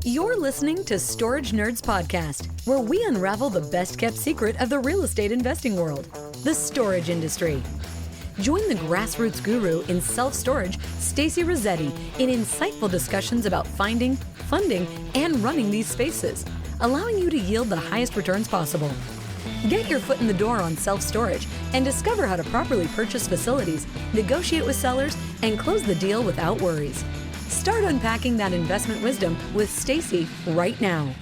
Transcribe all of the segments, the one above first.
You're listening to Storage Nerds Podcast, where we unravel the best-kept secret of the real estate investing world, the storage industry. Join the grassroots guru in self-storage, Stacy Rossetti, in insightful discussions about finding, funding, and running these spaces, allowing you to yield the highest returns possible. Get your foot in the door on self-storage and discover how to properly purchase facilities, negotiate with sellers, and close the deal without worries. Start unpacking that investment wisdom with Stacy right now.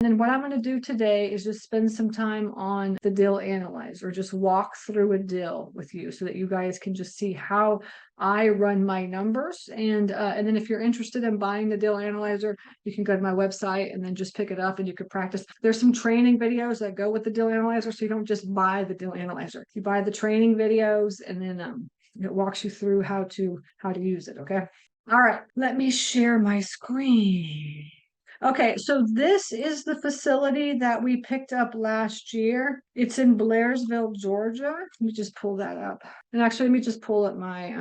And what I'm going to do today is just spend some time on the deal analyzer, just walk through a deal with you so that you guys can just see how I run my numbers. And then if you're interested in buying the deal analyzer, you can go to my website and then just pick it up and you can practice. There's some training videos that go with the deal analyzer, so you don't just buy the deal analyzer. You buy the training videos and then it walks you through how to use it. Okay. All right. Let me share my screen. Okay, so this is the facility that we picked up last year. It's in Blairsville, Georgia. Let me just pull that up. And actually, let me just pull up my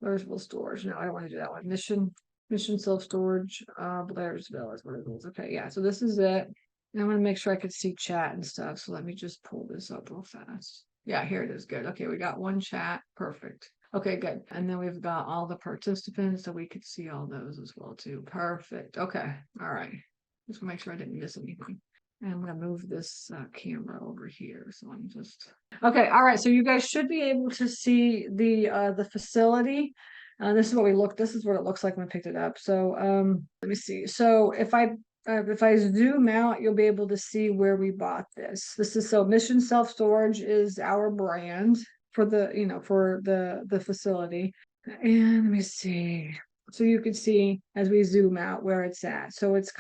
Blairsville storage. No, I don't want to do that one. Mission self-storage, Blairsville is what it is. Okay, yeah, so this is it. And I want to make sure I could see chat and stuff. So let me just pull this up real fast. Yeah, here it is. Good. Okay, we got one chat. Perfect. Okay, good. And then we've got all the participants, so we could see all those as well too. Perfect. Okay. All right. Just make sure I didn't miss anything. And I'm going to move this camera over here. So I'm just okay. All right. So you guys should be able to see the facility. This is what we look. This is what it looks like when I picked it up. So let me see. So if I zoom out, you'll be able to see where we bought this. This is so Mission Self Storage is our brand for the facility. And let me see. So you can see as we zoom out where it's at. So it's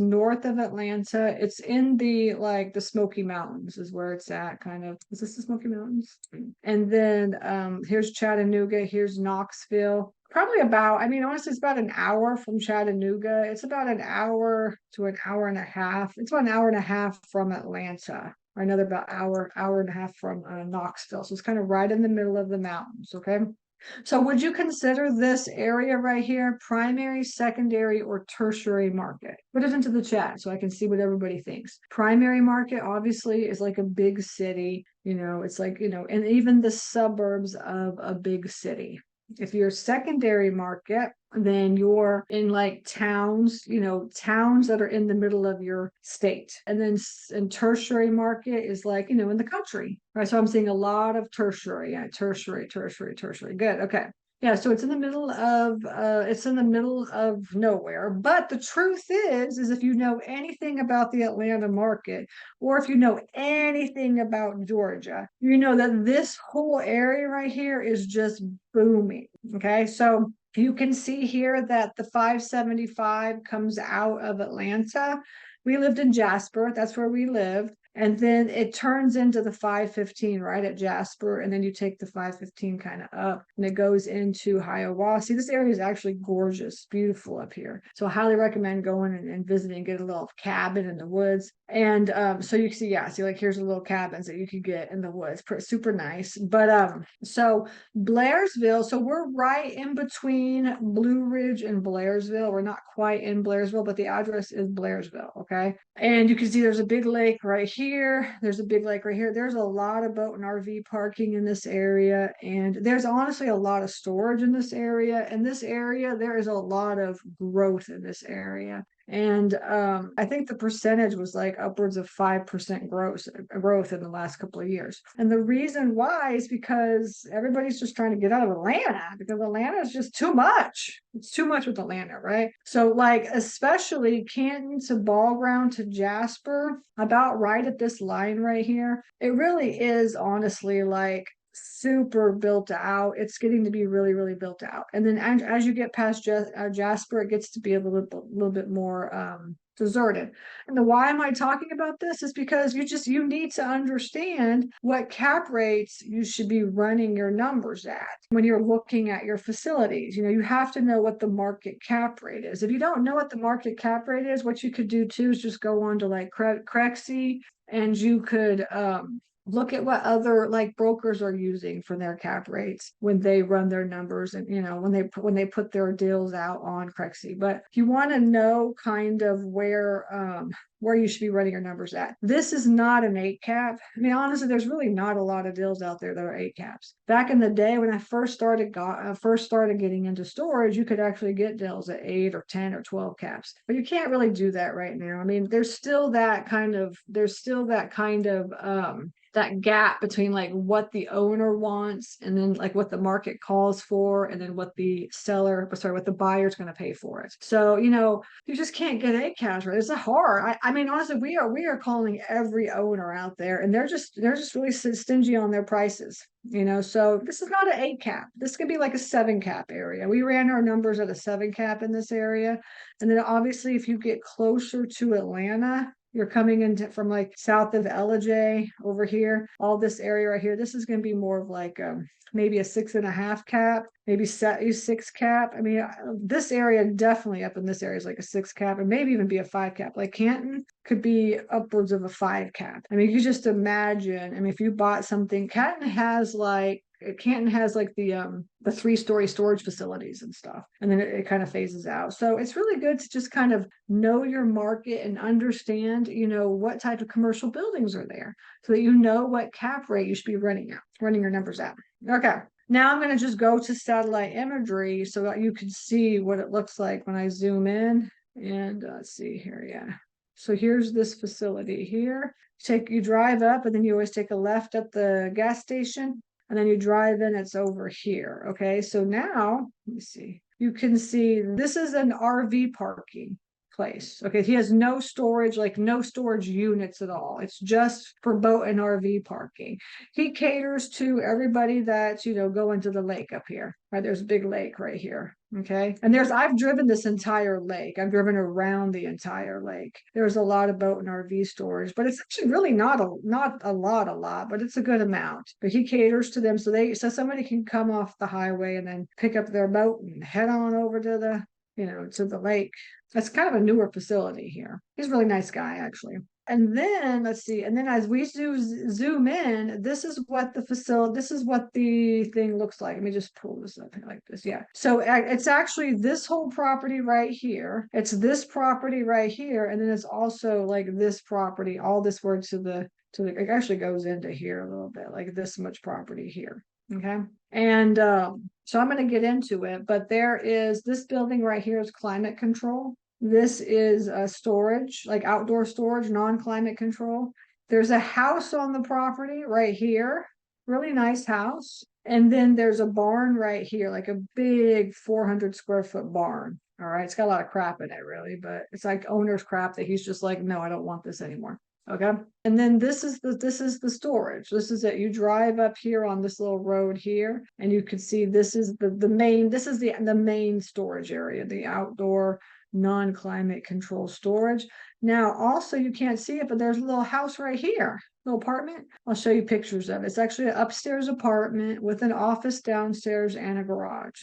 north of Atlanta. It's in the Smoky Mountains is where it's at, kind of. Is this the Smoky Mountains? And then here's Chattanooga, here's Knoxville. Probably about, honestly, it's about an hour from Chattanooga. It's about an hour to an hour and a half. It's about an hour and a half from Atlanta, or another about hour and a half from Knoxville. So it's kind of right in the middle of the mountains, okay? So would you consider this area right here primary, secondary, or tertiary market? Put it into the chat so I can see what everybody thinks. Primary market obviously is like a big city, it's like, and even the suburbs of a big city. If you're secondary market, then you're in like towns, towns that are in the middle of your state. And then in tertiary market is like, in the country, right? So I'm seeing a lot of tertiary. Yeah, tertiary. Good. Okay. Yeah, so it's in the middle of nowhere. But the truth is if you know anything about the Atlanta market, or if you know anything about Georgia, you know that this whole area right here is just booming. Okay, so you can see here that the 575 comes out of Atlanta. We lived in Jasper. That's where we lived. And then it turns into the 515 right at Jasper. And then you take the 515 kind of up and it goes into Hiawassee. This area is actually gorgeous, beautiful up here. So I highly recommend going and visiting, get a little cabin in the woods. And so you can see, like here's a little cabins that you could get in the woods. Super nice. But so Blairsville, so we're right in between Blue Ridge and Blairsville. We're not quite in Blairsville, but the address is Blairsville. Okay. And you can see there's a big lake right here. There's a big lake right here. There's a lot of boat and RV parking in this area. And there's honestly a lot of storage in this area. In this area, there is a lot of growth in this area. And I think the percentage was like upwards of 5% growth in the last couple of years. And the reason why is because everybody's just trying to get out of Atlanta, because Atlanta is just too much. It's too much with Atlanta, right? So like especially Canton to Ball Ground to Jasper, about right at this line right here, it really is honestly like super built out. It's getting to be really, really built out. And then as you get past Jasper, it gets to be a little bit more deserted. And the why am I talking about this is because you need to understand what cap rates you should be running your numbers at when you're looking at your facilities. You have to know what the market cap rate is. If you don't know what the market cap rate is, what you could do too is just go on to like Crexy, and you could look at what other like brokers are using for their cap rates when they run their numbers, and when they put their deals out on Crexy. But you want to know kind of where you should be running your numbers at. This is not an 8 cap. I mean, honestly, there's really not a lot of deals out there that are 8 caps. Back in the day when I first started getting into storage, you could actually get deals at 8 or 10 or 12 caps. But you can't really do that right now. I mean, there's still that kind of that gap between like what the owner wants and then like what the market calls for, and then what the buyer's going to pay for it. So, you just can't get 8 caps, right? It's hard. I mean, honestly, we are calling every owner out there, and they're just really stingy on their prices. So this is not an 8 cap. This could be like a 7 cap area. We ran our numbers at a 7 cap in this area. And then obviously if you get closer to Atlanta, you're coming into from like south of Ellijay over here, all this area right here, this is going to be more of like maybe a 6.5 cap, maybe 6 cap. I mean, this area definitely up in this area is like a 6 cap, and maybe even be a 5 cap. Like Canton could be upwards of a 5 cap. I mean, you just imagine, I mean, if you bought something, Canton has like the 3-story storage facilities and stuff, and then it kind of phases out. So it's really good to just kind of know your market and understand, what type of commercial buildings are there, so that you know what cap rate you should be running your numbers at. Okay. Now I'm going to just go to satellite imagery so that you can see what it looks like when I zoom in. And let's see here. Yeah. So here's this facility here. You drive up, and then you always take a left at the gas station, and then you drive in, it's over here. Okay. So now, let me see. You can see this is an RV parking place. Okay. He has no storage units at all. It's just for boat and RV parking. He caters to everybody that's, going to the lake up here, right? There's a big lake right here. Okay. And I've driven this entire lake. I've driven around the entire lake. There's a lot of boat and RV storage, but it's actually really not a lot, but it's a good amount. But he caters to them. So somebody can come off the highway and then pick up their boat and head on over to the lake. That's kind of a newer facility here. He's a really nice guy, actually. And then let's see. And then as we zoom in, this is what the thing looks like. Let me just pull this up like this. Yeah. So it's actually this whole property right here. It's this property right here. And then it's also like this property, all this word it actually goes into here a little bit, like this much property here. Okay. And so I'm going to get into it, but this building right here is climate control. This is storage, like outdoor storage, non-climate control. There's a house on the property right here, really nice house. And then there's a barn right here, like a big 400 square foot barn. All right. It's got a lot of crap in it, really, but it's like owner's crap that he's just like, no, I don't want this anymore. Okay. And then this is the storage. This is it. You drive up here on this little road here, and you can see this is the main storage area, the outdoor non-climate control storage. Now, also you can't see it, but there's a little house right here, little apartment. I'll show you pictures of it. It's actually an upstairs apartment with an office downstairs and a garage.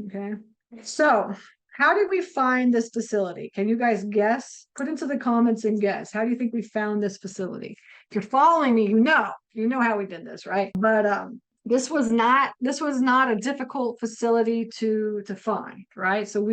Okay. So how did we find this facility? Can you guys guess? Put into the comments and guess. How do you think we found this facility? If you're following me, you know how we did this, right? But this was not a difficult facility to find, right? So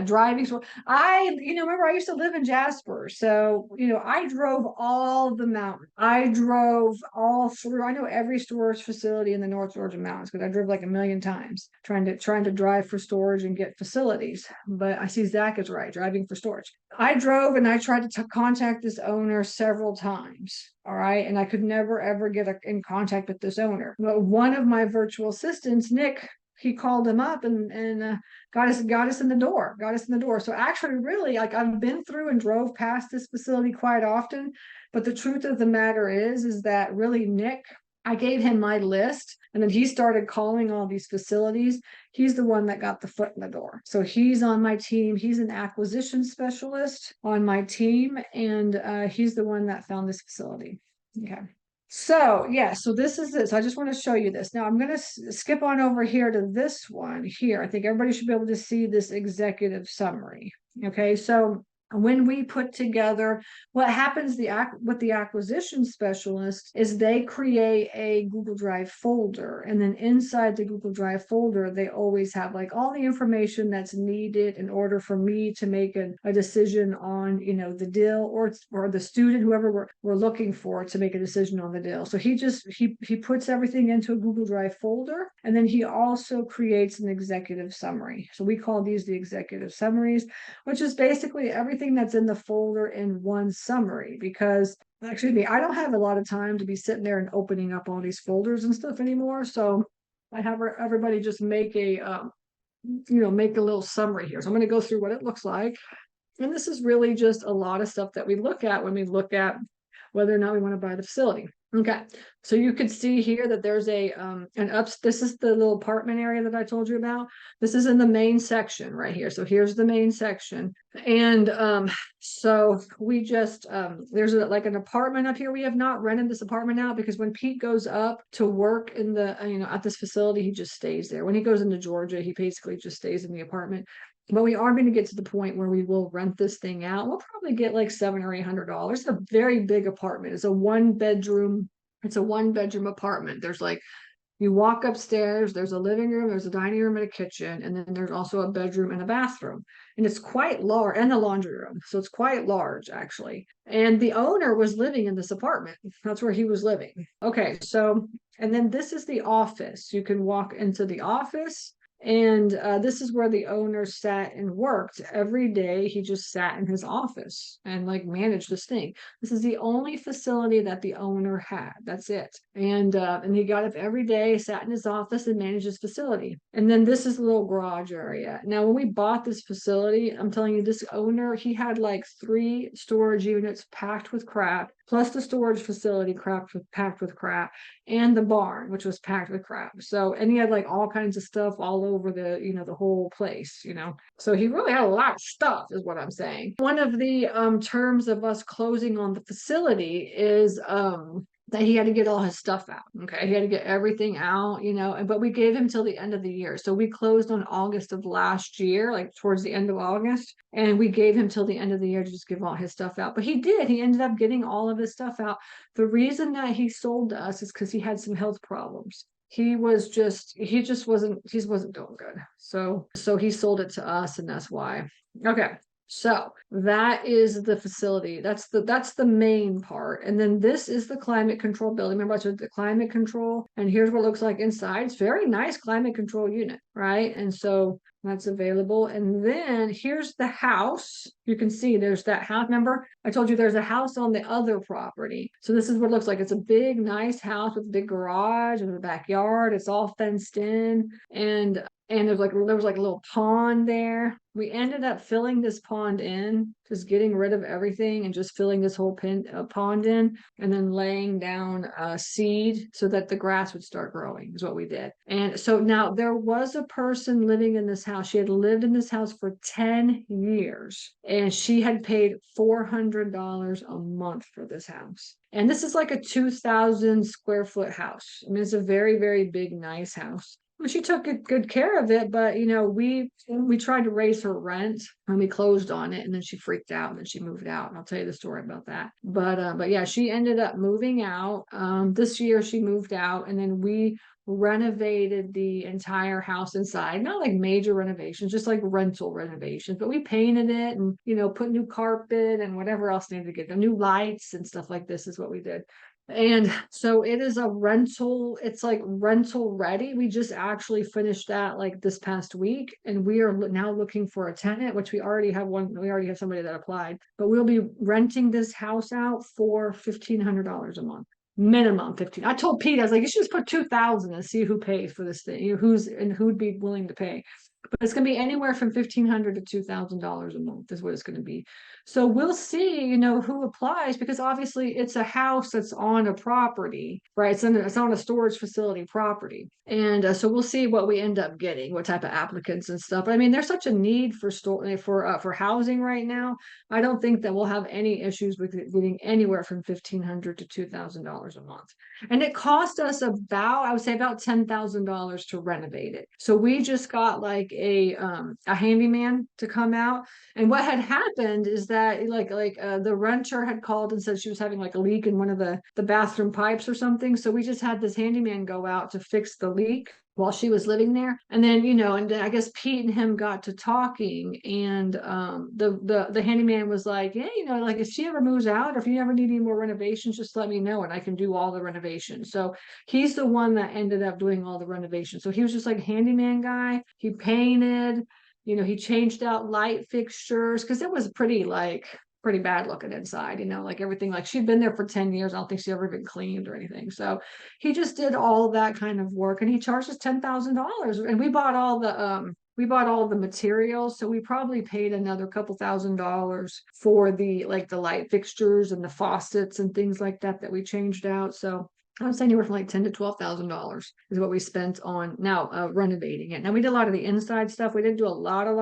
driving. So remember I used to live in Jasper. So, I drove all the mountains. I drove all through. I know every storage facility in the North Georgia mountains because I drove like a million times trying to drive for storage and get facilities. But I see Zach is right, driving for storage. I drove and I tried to contact this owner several times. All right. And I could never, ever get in contact with this owner. But one of my virtual assistants, Nick, he called him up and got us in the door. So actually, really, like I've been through and drove past this facility quite often. But the truth of the matter is that really Nick I gave him my list, and then he started calling all these facilities. He's the one that got the foot in the door. So he's on my team. He's an acquisition specialist on my team, and he's the one that found this facility. Okay. So yeah, so this is it. So I just want to show you this. Now I'm going to skip on over here to this one here. I think everybody should be able to see this executive summary. Okay, so when we put together what happens with the acquisition specialist is they create a Google Drive folder, and then inside the Google Drive folder they always have like all the information that's needed in order for me to make a decision on, you know, the deal, or the student, whoever we're looking for, to make a decision on the deal. So he puts everything into a Google Drive folder, and then he also creates an executive summary. So we call these the executive summaries, which is basically everything that's in the folder in one summary. Because actually, I don't have a lot of time to be sitting there and opening up all these folders and stuff anymore. So I have everybody just make make a little summary here. So I'm going to go through what it looks like. And this is really just a lot of stuff that we look at when we look at whether or not we want to buy the facility. Okay, so you could see here that there's this is the little apartment area that I told you about. This is in the main section right here. So here's the main section. And so we just, there's like an apartment up here. We have not rented this apartment out because when Pete goes up to work in the, at this facility, he just stays there. When he goes into Georgia, he basically just stays in the apartment. But we are going to get to the point where we will rent this thing out. We'll probably get like $700 or $800. It's a very big apartment. It's a one bedroom apartment. There's like, you walk upstairs, there's a living room, there's a dining room and a kitchen, and then there's also a bedroom and a bathroom. And it's quite large, and a laundry room. So it's quite large, actually. And the owner was living in this apartment. That's where he was living. Okay, so, and then this is the office. You can walk into the office. And this is where the owner sat and worked every day. He just sat in his office and like managed this thing. This is the only facility that the owner had. That's it. And he got up every day, sat in his office, and managed his facility. And then this is the little garage area. Now, when we bought this facility, I'm telling you, this owner, he had like 3 storage units packed with crap, plus the storage facility packed with crap, and the barn, which was packed with crap. So, and he had like all kinds of stuff all over the, the whole place. So he really had a lot of stuff, is what I'm saying. One of the terms of us closing on the facility is that he had to get all his stuff out. Okay. He had to get everything out, but we gave him till the end of the year. So we closed on August of last year, like towards the end of August. And we gave him till the end of the year to just give all his stuff out. But he did. He ended up getting all of his stuff out. The reason that he sold to us is because he had some health problems. He wasn't doing good. So he sold it to us, and that's why. Okay. So that is the facility. That's the main part. And then this is the climate control building. Remember I said the climate control, and here's what it looks like inside. It's very nice climate control unit, right? And so that's available. And then here's the house. You can see there's that house. Remember, I told you there's a house on the other property. So this is what it looks like. It's a big, nice house with a big garage and a backyard. It's all fenced in. And there was like a little pond there. We ended up filling this pond in, just getting rid of everything and just filling this whole pond in, and then laying down seed so that the grass would start growing is what we did. And so now there was a person living in this house. She had lived in this house for 10 years, and she had paid $400 a month for this house. And this is like a 2,000 square foot house. I mean, it's a very, very big, nice house. She took good care of it, but we tried to raise her rent when we closed on it, and then she freaked out and then she moved out. And I'll tell you the story about that. But yeah, she ended up moving out. This year she moved out, and then we renovated the entire house inside. Not like major renovations, just like rental renovations. But we painted it and put new carpet and whatever else needed to get the new lights and stuff like this is what we did. And so it is a rental. It's like rental ready. We just actually finished that like this past week, and we are now looking for a tenant, which we already have one. We already have somebody that applied, but we'll be renting this house out for $1,500 a month. Minimum 15. I told Pete, I was like, you should just put 2,000 and see who pays for this thing, who'd be willing to pay. but it's going to be anywhere from $1,500 to $2,000 a month is what it's going to be. So we'll see, who applies, because obviously it's a house that's on a property, right? It's on a storage facility property. And so we'll see what we end up getting, what type of applicants and stuff. But I mean, there's such a need for housing right now. I don't think that we'll have any issues with getting anywhere from $1,500 to $2,000 a month. And it cost us I would say about $10,000 to renovate it. So we just got like a handyman to come out. And what had happened is that the renter had called and said she was having like a leak in one of the bathroom pipes or something. So we just had this handyman go out to fix the leak while she was living there. And then, and then I guess Pete and him got to talking, and the handyman was like, yeah, like if she ever moves out, or if you ever need any more renovations, just let me know and I can do all the renovations. So he's the one that ended up doing all the renovations. So he was just like handyman guy. He painted, he changed out light fixtures because it was pretty bad looking inside, like everything, like she'd been there for 10 years. I don't think she'd ever been cleaned or anything. So he just did all that kind of work, and he charged us $10,000. And we bought all the materials. So we probably paid another couple $1,000 for the light fixtures and the faucets and things like that we changed out. So I would say anywhere from like $10,000 to $12,000 is what we spent on now renovating it. Now we did a lot of the inside stuff. We didn't do a lot of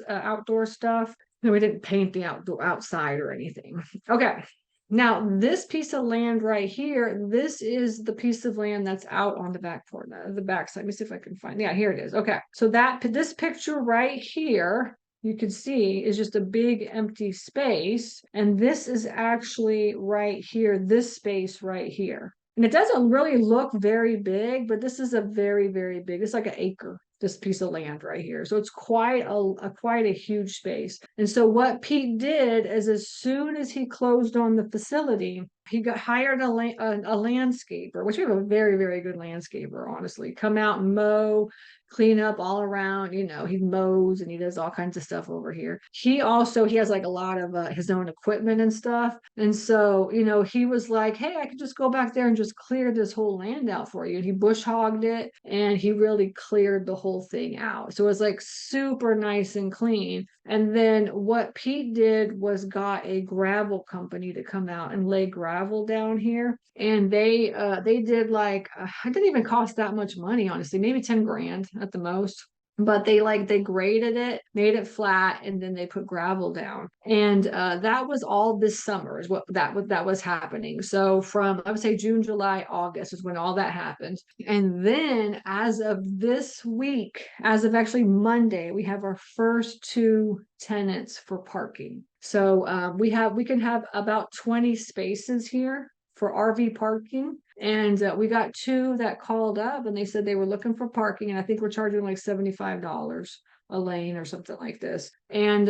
outdoor stuff. No, we didn't paint the outside or anything. Okay. Now this piece of land right here, this is the piece of land that's out on the back the back side. Let me see if I can find. Yeah, here it is. Okay. So this picture right here, you can see, is just a big empty space. And this is actually right here, this space right here. And it doesn't really look very big, but this is a very, very big, it's like an acre, this piece of land right here. So it's quite a huge space. And so what Pete did is, as soon as he closed on the facility, he hired a landscaper, which we have a very, very good landscaper, honestly, come out and mow, clean up all around. He mows and he does all kinds of stuff over here. He has like a lot of his own equipment and stuff. And so, he was like, hey, I could just go back there and just clear this whole land out for you. And he bush hogged it, and he really cleared the whole thing out. So it was like super nice and clean. And then what Pete did was got a gravel company to come out and lay gravel down here. And they did it didn't even cost that much money, honestly, maybe 10 grand at the most. But they graded it, made it flat, and then they put gravel down. And that was all this summer is what that was happening. So from, I would say, June, July, August is when all that happened. And then as of this week, as of actually Monday, we have our first 2 tenants for parking. So we can have about 20 spaces here for RV parking. And we got 2 that called up, and they said they were looking for parking. And I think we're charging like $75 a lane or something like this. And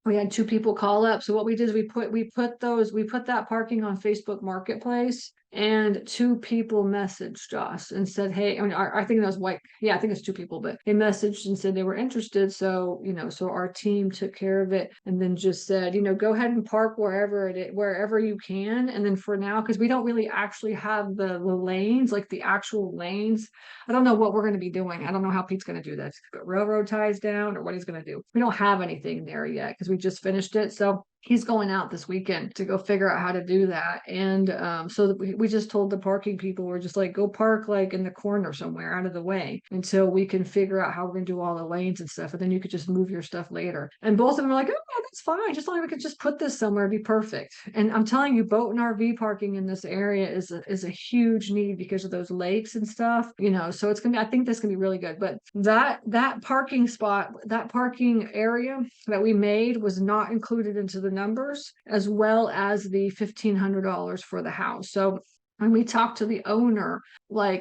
we had 2 people call up. So what we did is we put that parking on Facebook Marketplace, and 2 people messaged us and said, hey, I think that was white. Yeah, I think it's 2 people, but they messaged and said they were interested. So, so our team took care of it, and then just said, go ahead and park wherever you can. And then for now, because we don't really actually have the lanes, like the actual lanes. I don't know what we're going to be doing. I don't know how Pete's going to do that. Put railroad ties down or what he's going to do. We don't have anything there yet because we just finished it. So he's going out this weekend to go figure out how to do that. And so we just told the parking people, we're just like, go park like in the corner somewhere out of the way until we can figure out how we're going to do all the lanes and stuff. And then you could just move your stuff later. And both of them were like, oh, yeah, that's fine. Just like we could just put this somewhere, it'd be perfect. And I'm telling you, boat and RV parking in this area is a huge need because of those lakes and stuff, so it's going to be, I think this can be really good. But that parking spot, that parking area that we made was not included into the numbers, as well as the $1,500 for the house. So when we talked to the owner, we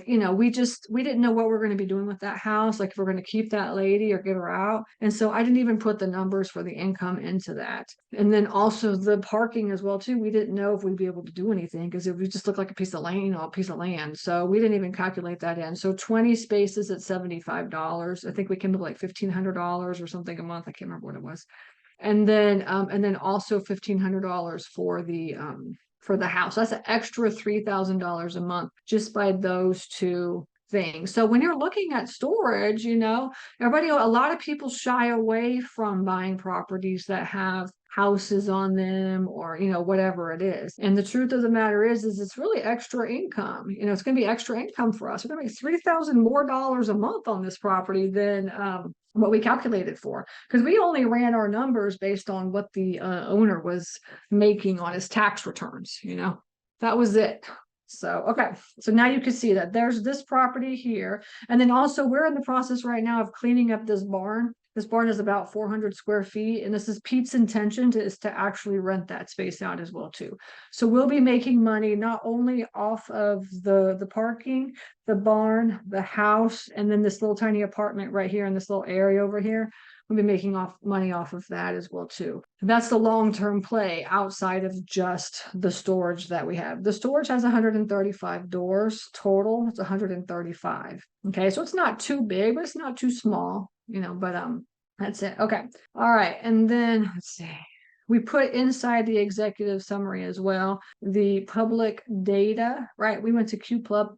didn't know what we're going to be doing with that house, like if we're going to keep that lady or get her out. And so I didn't even put the numbers for the income into that. And then also the parking as well too. We didn't know if we'd be able to do anything because it would just look like a piece of land. So we didn't even calculate that in. So 20 spaces at $75. I think we came up like $1,500 or something a month. I can't remember what it was. And then also $1,500 for the house. That's an extra $3,000 a month just by those 2 thing. So when you're looking at storage, everybody, a lot of people shy away from buying properties that have houses on them or whatever it is. And the truth of the matter is it's really extra income. It's going to be extra income for us. We're going to make $3,000 more a month on this property than what we calculated for, because we only ran our numbers based on what the owner was making on his tax returns. That was it. So, okay. So now you can see that there's this property here. And then also we're in the process right now of cleaning up this barn. This barn is about 400 square feet. And this is Pete's intention is to actually rent that space out as well too. So we'll be making money not only off of the parking, the barn, the house, and then this little tiny apartment right here in this little area over here. We'll be making money off of that as well too. And that's the long-term play outside of just the storage that we have. The storage has 135 doors total. It's 135. Okay, so it's not too big, but it's not too small, but that's it. Okay. All right. And then let's see. We put inside the executive summary as well the public data, right? We went to qpublic.net,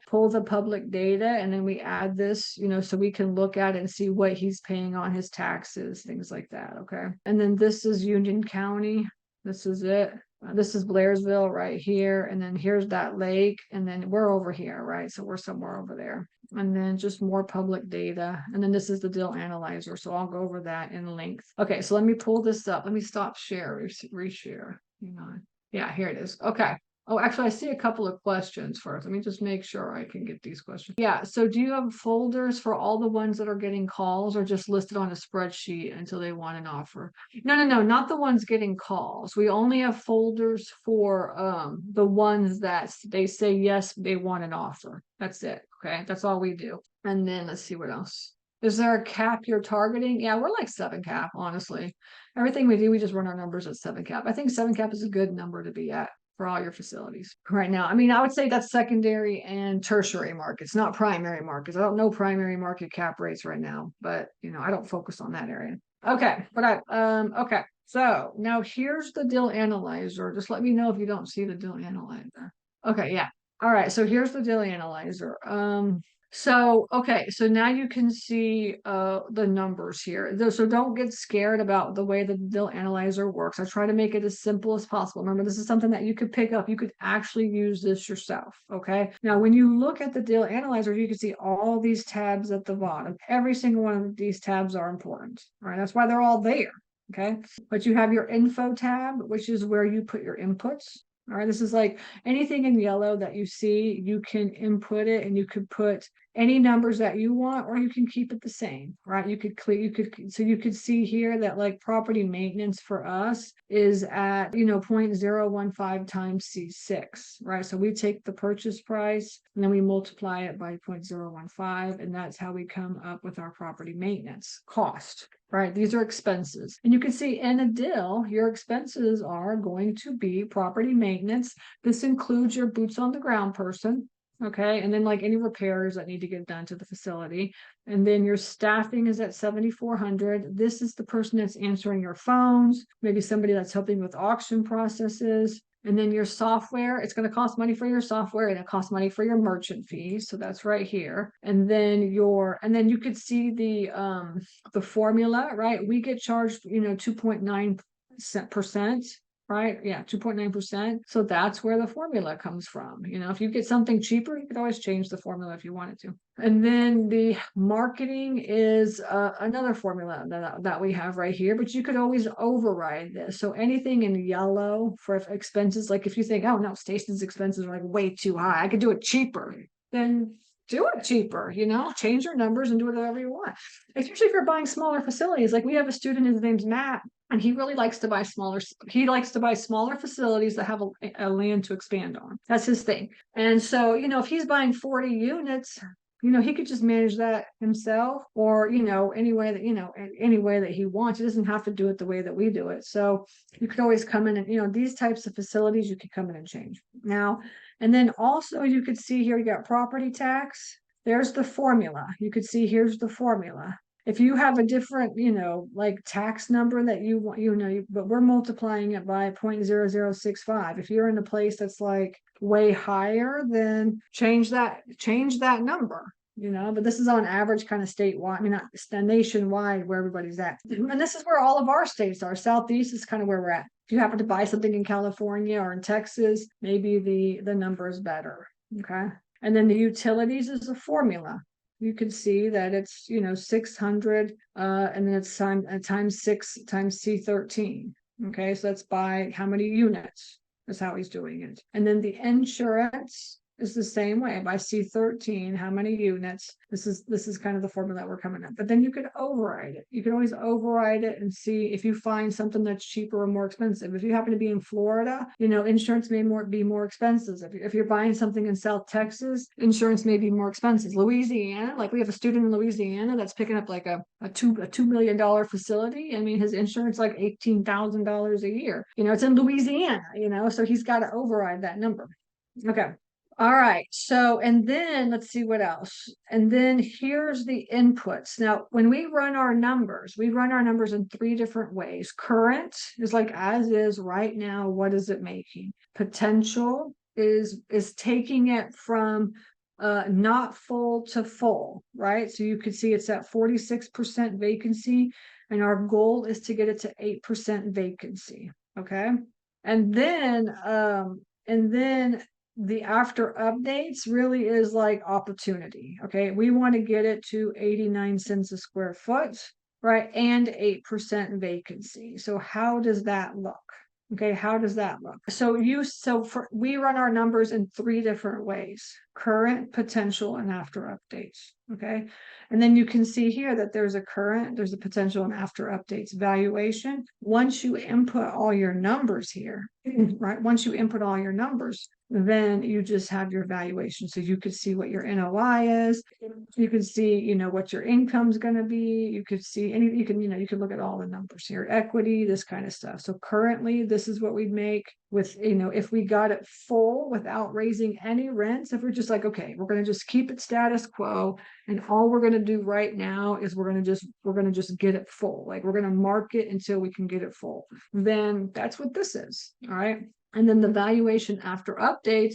pull the public data, and then we add this, so we can look at it and see what he's paying on his taxes, things like that. Okay. And then this is Union County. This is it. This is Blairsville right here. And then here's that lake. And then we're over here, right? So we're somewhere over there. And then just more public data. And then this is the deal analyzer. So I'll go over that in length. Okay, so let me pull this up. Let me stop share, reshare. Hang on. Yeah, here it is. Okay. Oh, actually, I see a couple of questions first. Let me just make sure I can get these questions. Yeah, so do you have folders for all the ones that are getting calls or just listed on a spreadsheet until they want an offer? No, not the ones getting calls. We only have folders for the ones that they say, yes, they want an offer. That's it. Okay, that's all we do. And then let's see what else. Is there a cap you're targeting? Yeah, we're like 7 cap, honestly. Everything we do, we just run our numbers at 7 cap. I think 7 cap is a good number to be at for all your facilities right now. I mean, I would say that's secondary and tertiary markets, not primary markets. I don't know primary market cap rates right now, but I don't focus on that area. Okay, but okay. So now here's the deal analyzer. Just let me know if you don't see the deal analyzer. Okay, yeah. All right, so here's the deal analyzer. So now you can see the numbers here. So don't get scared about the way the deal analyzer works. I try to make it as simple as possible. Remember, this is something that you could pick up. You could actually use this yourself. Okay. Now, when you look at the deal analyzer, you can see all these tabs at the bottom. Every single one of these tabs are important. All right. That's why they're all there. Okay. But you have your info tab, which is where you put your inputs. All right, this is like anything in yellow that you see, you can input it and you could put any numbers that you want, or you can keep it the same, right? So you could see here that like property maintenance for us is at, 0.015 times C6, right? So we take the purchase price and then we multiply it by 0.015, and that's how we come up with our property maintenance cost. Right, these are expenses. And you can see in a deal, your expenses are going to be property maintenance. This includes your boots on the ground person, okay? And then like any repairs that need to get done to the facility. And then your staffing is at 7,400. This is the person that's answering your phones, maybe somebody that's helping with auction processes. And then your software, it's going to cost money for your software and it costs money for your merchant fees. So that's right here. And then you could see the formula, right? We get charged, 2.9%, right? Yeah, 2.9%. So that's where the formula comes from. If you get something cheaper, you could always change the formula if you wanted to. And then the marketing is another formula that we have right here, but you could always override this. So anything in yellow for expenses, like if you think, oh no, Stacy's expenses are like way too high, I could do it cheaper, then do it cheaper, change your numbers and do whatever you want. Especially if you're buying smaller facilities. Like we have a student, his name's Matt, and he really likes to buy smaller facilities that have a land to expand on. That's his thing. And so, if he's buying 40 units, he could just manage that himself, or, any way that he wants. He doesn't have to do it the way that we do it. So you could always come in and, these types of facilities, you could come in and change. Now, and then also you could see here, you got property tax. There's the formula. You could see here's the formula. If you have a different, like tax number that you want, but we're multiplying it by 0.0065. If you're in a place that's like way higher, then change that number. But this is on average kind of statewide. I mean, not nationwide where everybody's at. And this is where all of our states are. Southeast is kind of where we're at. If you happen to buy something in California or in Texas, maybe the number is better. Okay. And then the utilities is a formula. You can see that it's 600 and then it's times 6 times C13. Okay, so that's by how many units. That's how he's doing it. And then the insurance is the same way by C13, how many units. This is kind of the formula that we're coming up. But then you could override it. You can always override it and see if you find something that's cheaper or more expensive. If you happen to be in Florida, insurance may be more expensive. If you're buying something in South Texas, insurance may be more expensive. Louisiana, like we have a student in Louisiana that's picking up like a $2 million facility. I mean, his insurance like $18,000 a year. It's in Louisiana, so he's got to override that number. Okay. All right. So, and then let's see what else. And then here's the inputs. Now, when we run our numbers in 3 different ways. Current is like as is right now. What is it making? Potential is taking it from not full to full, right? So you could see it's at 46% vacancy, and our goal is to get it to 8% vacancy. Okay. And then the after updates really is like opportunity. Okay. We want to get it to 89 cents a square foot, right? And 8% vacancy. So how does that look? Okay, how does that look? We run our numbers in 3 different ways: current, potential, and after updates. Okay, and then you can see here that there's a current, there's a potential, and after updates valuation. Once you input all your numbers here, right? Once you input all your numbers, then you just have your valuation. So you could see what your NOI is. You can see, what your income's going to be. You could see you can look at all the numbers here, equity, this kind of stuff. So currently, this is what we'd make with, if we got it full without raising any rents. If we're just like, okay, we're going to just keep it status quo, and all we're going to do right now is we're going to just get it full. Like we're going to market until we can get it full. Then that's what this is. All right. And then the valuation after updates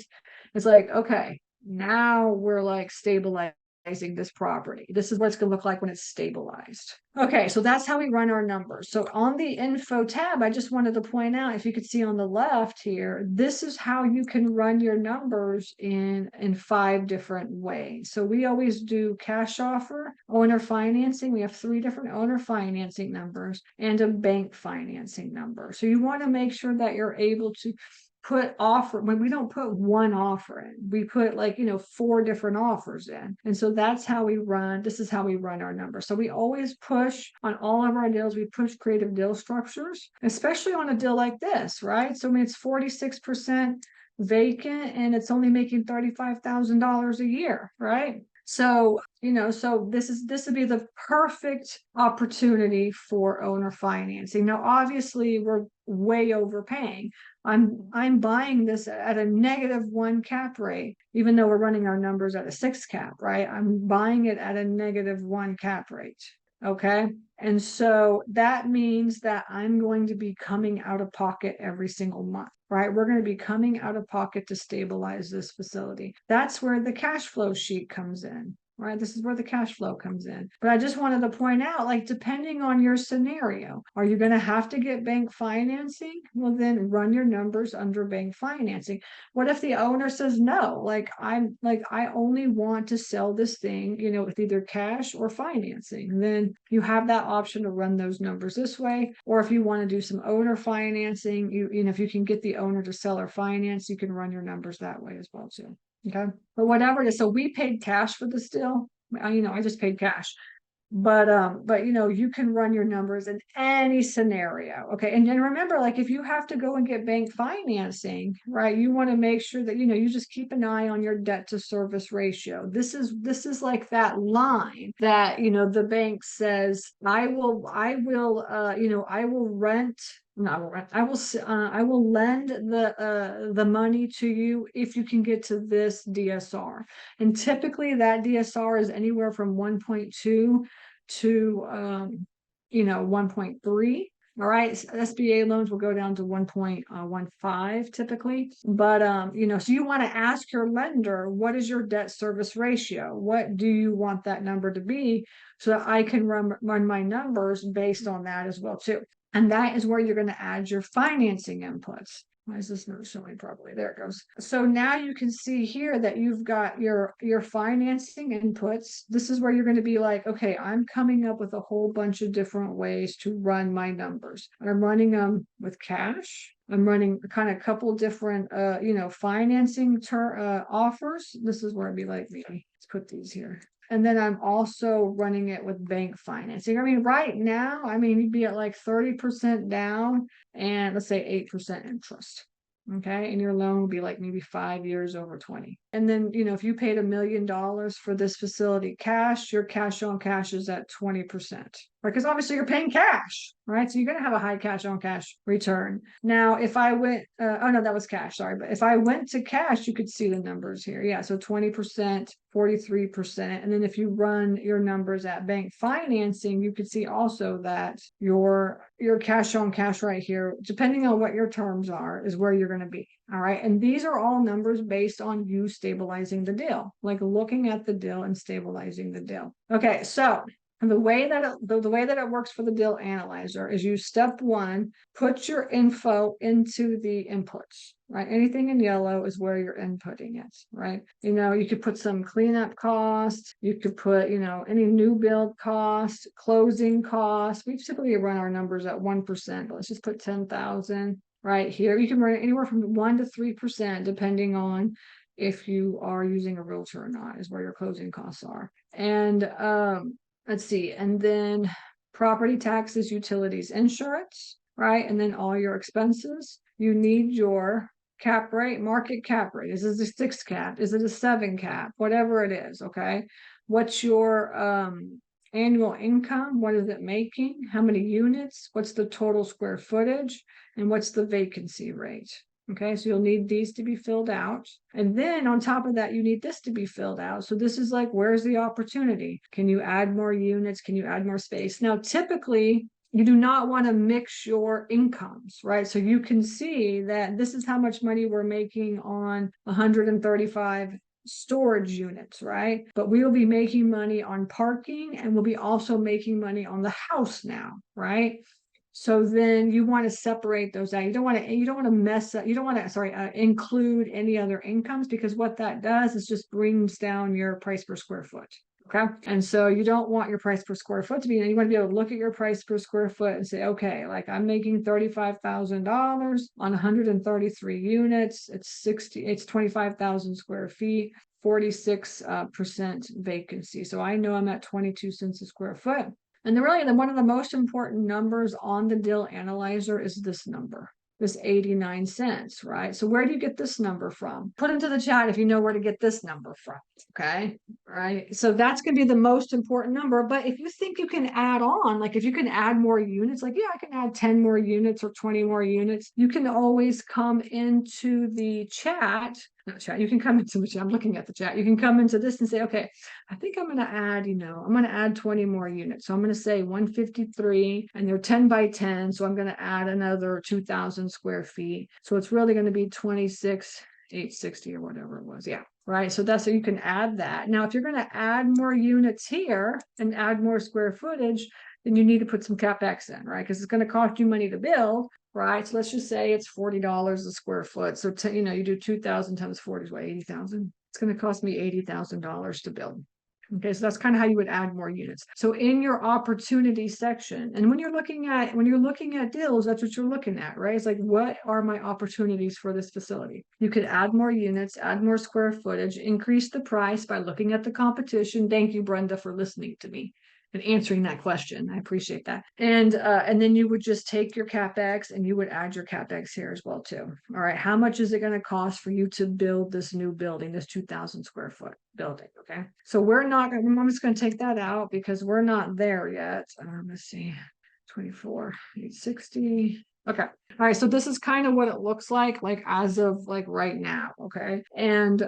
is like, okay, now we're like stabilizing this property. This is what it's going to look like when it's stabilized. Okay, so that's how we run our numbers. So on the info tab, I just wanted to point out, if you could see on the left here, this is how you can run your numbers in 5 different ways. So we always do cash offer, owner financing. We have 3 different owner financing numbers and a bank financing number. So you want to make sure that you're able to put offer, when we don't put one offer in, we put 4 different offers in. And so that's how this is how we run our numbers. So we always push on all of our deals, we push creative deal structures, especially on a deal like this, right? So I mean, it's 46% vacant and it's only making $35,000 a year, right? So, so this would be the perfect opportunity for owner financing. Now, obviously, we're way overpaying. I'm buying this at a -1 cap rate, even though we're running our numbers at a 6 cap, right? I'm buying it at a -1 cap rate. Okay. And so that means that I'm going to be coming out of pocket every single month, right? We're going to be coming out of pocket to stabilize this facility. That's where the cash flow sheet comes in, right? This is where the cash flow comes in. But I just wanted to point out, depending on your scenario, are you going to have to get bank financing? Well, then run your numbers under bank financing. What if the owner says no? I only want to sell this thing, with either cash or financing. Then you have that option to run those numbers this way. Or if you want to do some owner financing, if you can get the owner to sell or finance, you can run your numbers that way as well too. Okay. But whatever it is. So we paid cash for this deal. I just paid cash. But you can run your numbers in any scenario. Okay. And then remember, if you have to go and get bank financing, right, you want to make sure that you just keep an eye on your debt to service ratio. This is like that line that the bank says, I will rent. No, I will lend the money to you if you can get to this DSR. And typically that DSR is anywhere from 1.2 to 1.3. All right, SBA loans will go down to 1.15 typically. But so you want to ask your lender, what is your debt service ratio? What do you want that number to be, so that I can run my numbers based on that as well too. And that is where you're going to add your financing inputs. Why is this not showing properly? There it goes. So now you can see here that you've got your financing inputs. This is where you're going to be like, okay, I'm coming up with a whole bunch of different ways to run my numbers. I'm running them with cash. I'm running kind of a couple different, financing offers. This is where I'd be like, maybe let's put these here. And then I'm also running it with bank financing. I mean, right now, you'd be at like 30% down and let's say 8% interest. Okay. And your loan would be like maybe 5 years over 20. And then, if you paid $1 million for this facility cash, your cash on cash is at 20%. Right? Because obviously you're paying cash, right? So you're going to have a high cash on cash return. Now, if I went, oh no, that was cash. Sorry. But if I went to cash, you could see the numbers here. Yeah. So 20%, 43%. And then if you run your numbers at bank financing, you could see also that your cash on cash right here, depending on what your terms are, is where you're going to be. All right. And these are all numbers based on you stabilizing the deal, like looking at the deal and stabilizing the deal. Okay. So the way that it works for the deal analyzer is you, step one, put your info into the inputs, right? Anything in yellow is where you're inputting it, right? You could put some cleanup costs. You could put, any new build cost, closing costs. We typically run our numbers at 1%, but let's just put 10,000 right here. You can run it anywhere from 1 to 3%, depending on if you are using a realtor or not, is where your closing costs are. And let's see, and then property taxes, utilities, insurance, right? And then all your expenses. You need your cap rate, market cap rate. Is it a 6 cap? Is it a 7 cap? Whatever it is, okay? What's your annual income? What is it making? How many units? What's the total square footage? And what's the vacancy rate? Okay, so you'll need these to be filled out. And then on top of that, you need this to be filled out. So this is like, where's the opportunity? Can you add more units? Can you add more space? Now, typically, you do not want to mix your incomes, right? So you can see that this is how much money we're making on 135 storage units, right? But we will be making money on parking, and we'll be also making money on the house now, right? So then you want to separate those out. You don't want to mess up. You don't want to, include any other incomes, because what that does is just brings down your price per square foot. Okay. And so you don't want your price per square foot to be, you want to be able to look at your price per square foot and say, okay, like I'm making $35,000 on 133 units. It's 25,000 square feet, 46% vacancy. So I know I'm at 22 cents a square foot. And one of the most important numbers on the deal analyzer is this number, this 89 cents, right? So where do you get this number from? Put into the chat if you know where to get this number from, okay? Right? So that's going to be the most important number. But if you think you can add on, like if you can add more units, like, yeah, I can add 10 more units or 20 more units, you can always come into the chat. Not chat, you can come into the chat. I'm looking at the chat. You can come into this and say, okay, I think I'm going to add, I'm going to add 20 more units. So I'm going to say 153, and they're 10 by 10. So I'm going to add another 2,000 square feet. So it's really going to be 26,860 or whatever it was. Yeah. Right. So that's so you can add that. Now, if you're going to add more units here and add more square footage, then you need to put some CapEx in, right? Because it's going to cost you money to build. Right. So let's just say it's $40 a square foot. So, you do 2,000 times 40 is what, 80,000. It's going to cost me $80,000 to build. Okay. So that's kind of how you would add more units. So in your opportunity section, and when you're looking at deals, that's what you're looking at, right? It's like, what are my opportunities for this facility? You could add more units, add more square footage, increase the price by looking at the competition. Thank you, Brenda, for listening to me and answering that question. I appreciate that. And then you would just take your CapEx and you would add your CapEx here as well too. All right. How much is it going to cost for you to build this new building, this 2,000 square foot building? Okay. So I'm just going to take that out because we're not there yet. Let's see, 24,860. Okay. All right. So this is kind of what it looks like as of like right now. Okay. And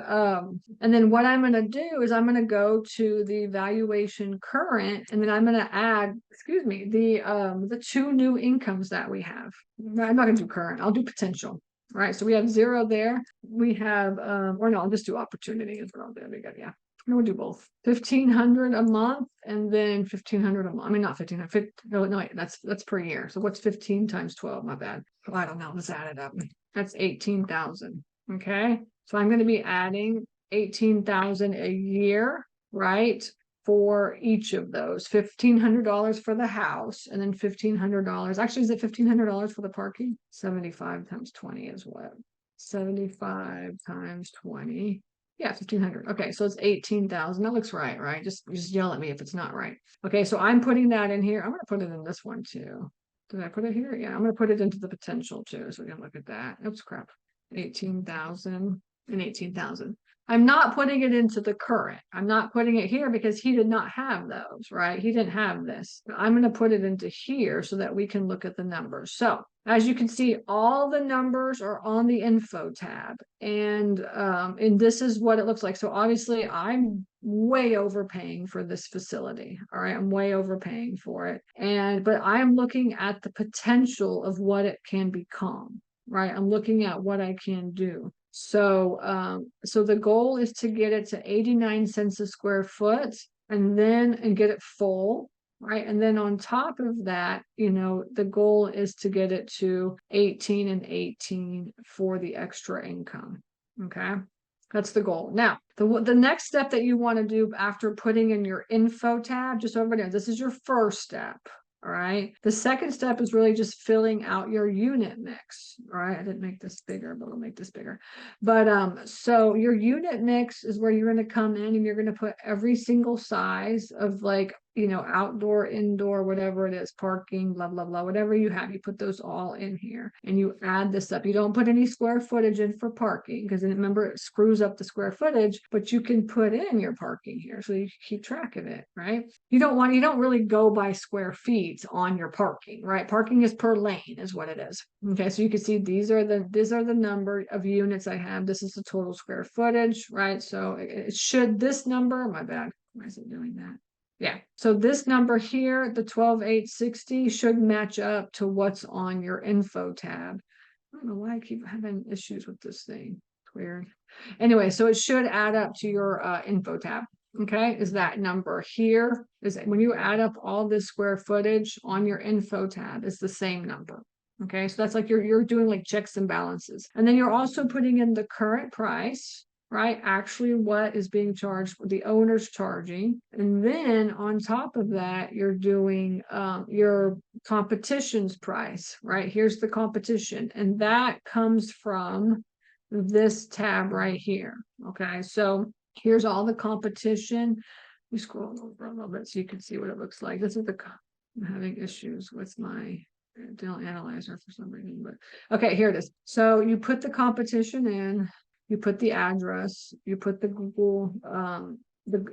then what I'm going to do is I'm going to go to the valuation current, and then I'm going to add, excuse me, the two new incomes that we have. I'm not going to do current. I'll do potential. All right. So we have 0 there. We have, or no, I'll just do opportunity as well. There we go. Yeah. We'll do both. 1,500 a month, and then 1,500 a month. I mean, not 1,500. No, wait, that's per year. So what's 15 times 12? My bad. Oh, I don't know. Let's add it up. That's 18,000. Okay. So I'm going to be adding 18,000 a year, right? For each of those. $1,500 for the house, and then $1,500. Actually, is it $1,500 for the parking? 75 times 20 is what? 75 times 20. Yeah, 1,500. Okay, so it's 18,000. That looks right, right? Just yell at me if it's not right. Okay, so I'm putting that in here. I'm going to put it in this one too. Did I put it here? Yeah, I'm going to put it into the potential too. So we can look at that. Oops, crap. 18,000 and 18,000. I'm not putting it into the current. I'm not putting it here because he did not have those, right? He didn't have this. I'm going to put it into here so that we can look at the numbers. So as you can see, all the numbers are on the info tab, and this is what it looks like. So obviously I'm way overpaying for this facility. All right. I'm way overpaying for it. But I'm looking at the potential of what it can become, right? I'm looking at what I can do. So the goal is to get it to 89 cents a square foot, and get it full, right? And then on top of that, the goal is to get it to 18 and 18 for the extra income. Okay. That's the goal. Now, the next step that you want to do after putting in your info tab, just over there, this is your first step. All right. The second step is really just filling out your unit mix. All right. I didn't make this bigger, but I'll make this bigger. But so your unit mix is where you're going to come in and you're going to put every single size of outdoor, indoor, whatever it is, parking, blah, blah, blah, whatever you have, you put those all in here and you add this up. You don't put any square footage in for parking because remember, it screws up the square footage, but you can put in your parking here so you can keep track of it, right? You don't really go by square feet on your parking, right? Parking is per lane is what it is. Okay, so you can see these are the number of units I have. This is the total square footage, right? So it should, this number, my bad, why is it doing that? Yeah, so this number here, the 12,860, should match up to what's on your info tab. I don't know why I keep having issues with this thing. It's weird. Anyway, so it should add up to your info tab. Okay, is that number here? Is when you add up all this square footage on your info tab, is the same number. Okay, so that's like you're doing like checks and balances. And then you're also putting in the current price, right? Actually, what is being charged, the owner's charging. And then on top of that, you're doing your competition's price, right? Here's the competition. And that comes from this tab right here. Okay, so here's all the competition. We scroll over a little bit so you can see what it looks like. This is I'm having issues with my deal analyzer for some reason, but okay, here it is. So you put the competition in, you put the address, you put the Google,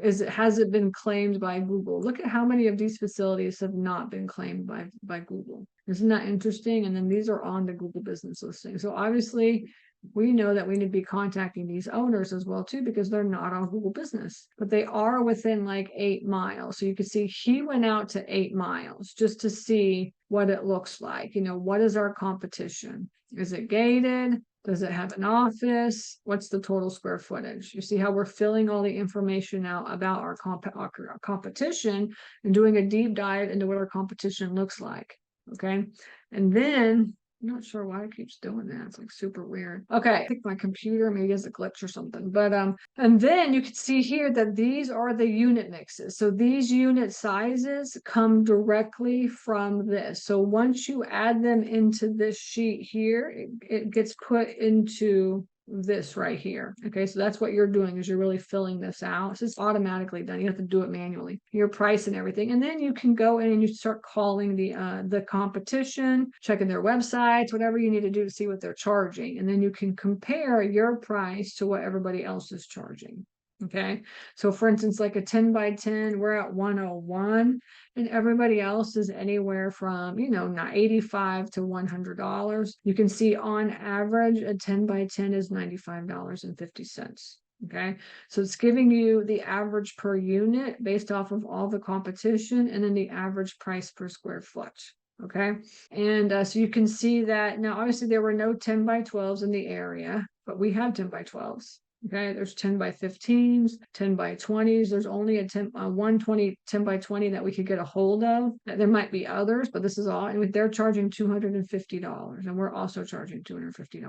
has it been claimed by Google? Look at how many of these facilities have not been claimed by Google. Isn't that interesting? And then these are on the Google business listing. So obviously we know that we need to be contacting these owners as well too, because they're not on Google business, but they are within like 8 miles. So you can see he went out to 8 miles just to see what it looks like. What is our competition? Is it gated? Does it have an office? What's the total square footage? You see how we're filling all the information out about our competition and doing a deep dive into what our competition looks like. Okay. And then I'm not sure why it keeps doing that. It's like super weird. Okay, I think my computer maybe has a glitch or something. But and then you can see here that these are the unit mixes. So these unit sizes come directly from this. So once you add them into this sheet here, it gets put into this right here. Okay, so that's what you're doing, is you're really filling this out. It's just automatically done. You have to do it manually, your price and everything. And then you can go in and you start calling the competition, checking their websites, whatever you need to do to see what they're charging. And then you can compare your price to what everybody else is charging. Okay. So for instance, like a 10 by 10, we're at 101 and everybody else is anywhere from, not 85 to $100. You can see on average, a 10 by 10 is $95.50. Okay. So it's giving you the average per unit based off of all the competition and then the average price per square foot. Okay. And so you can see that now, obviously there were no 10 by 12s in the area, but we have 10 by 12s. Okay, there's 10 by 15s, 10 by 20s. There's only a 120, 10 by 20 that we could get a hold of. There might be others, but this is all, and they're charging $250 and we're also charging $250.